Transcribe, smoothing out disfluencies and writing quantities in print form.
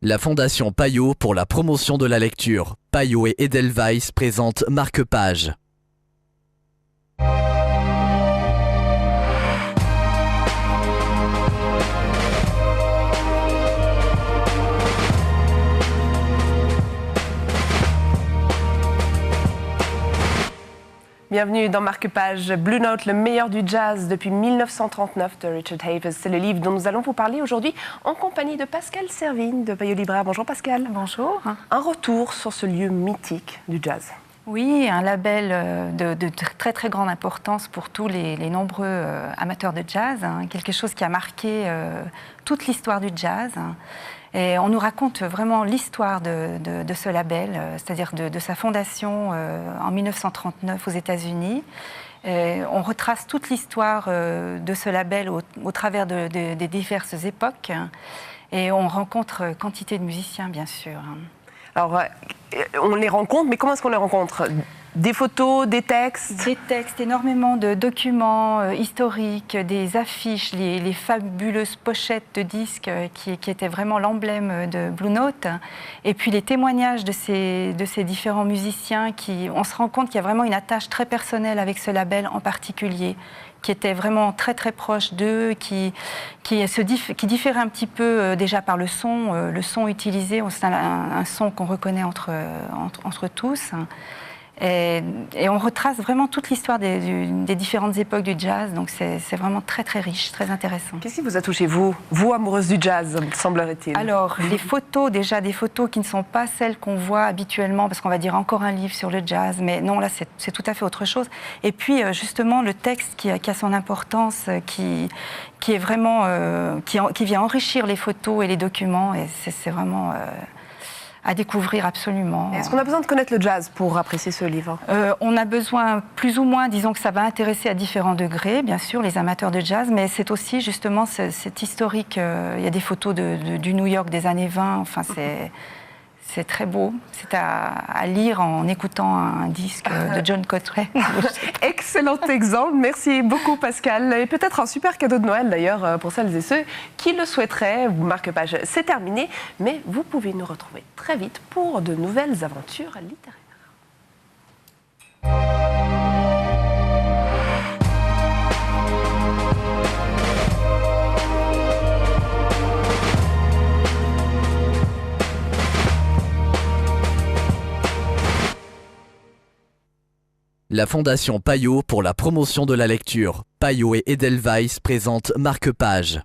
La Fondation Payot pour la promotion de la lecture. Payot et Edelweiss présentent Marque-Page. Bienvenue dans Marque-Page. Blue Note, le meilleur du jazz depuis 1939 de Richard Havers. C'est le livre dont nous allons vous parler aujourd'hui en compagnie de Pascale Servigne de Payot Libraire. Bonjour Pascale. Bonjour. Un retour sur ce lieu mythique du jazz. Oui, un label de très très grande importance pour tous les nombreux amateurs de jazz. Quelque chose qui a marqué toute l'histoire du jazz. Et on nous raconte vraiment l'histoire de ce label, c'est-à-dire de sa fondation en 1939 aux États-Unis. On retrace toute l'histoire de ce label au travers des diverses époques. Et on rencontre quantité de musiciens, bien sûr. Alors, on les rencontre, mais comment est-ce qu'on les rencontre ? Des photos, des textes ? Des textes, énormément de documents historiques, des affiches, les fabuleuses pochettes de disques qui étaient vraiment l'emblème de Blue Note. Et puis les témoignages de ces différents musiciens, on se rend compte qu'il y a vraiment une attache très personnelle avec ce label en particulier, qui était vraiment très très proche d'eux, qui différait un petit peu déjà par le son utilisé. C'est un son qu'on reconnaît entre tous. Et on retrace vraiment toute l'histoire des différentes époques du jazz, donc c'est vraiment très très riche, très intéressant. Qu'est-ce qui vous a touché, vous amoureuse du jazz, semblerait-il ? Alors, les photos, déjà des photos qui ne sont pas celles qu'on voit habituellement, parce qu'on va dire encore un livre sur le jazz, mais non, là c'est tout à fait autre chose. Et puis justement le texte qui a son importance, qui est vraiment, qui vient enrichir les photos et les documents, et c'est vraiment... à découvrir absolument. Est-ce qu'on a besoin de connaître le jazz pour apprécier ce livre ? On a besoin plus ou moins, disons que ça va intéresser à différents degrés, bien sûr, les amateurs de jazz, mais c'est aussi justement cet historique. Il y a des photos du New York des années 20, enfin c'est très beau. C'est à lire en écoutant un disque de John Coltrane. Excellent exemple. Merci beaucoup Pascale. Et peut-être un super cadeau de Noël d'ailleurs pour celles et ceux qui le souhaiteraient. Marque-Page, c'est terminé, mais vous pouvez nous retrouver très vite pour de nouvelles aventures littéraires. La Fondation Payot pour la promotion de la lecture. Payot et Edelweiss présentent Marque-Page.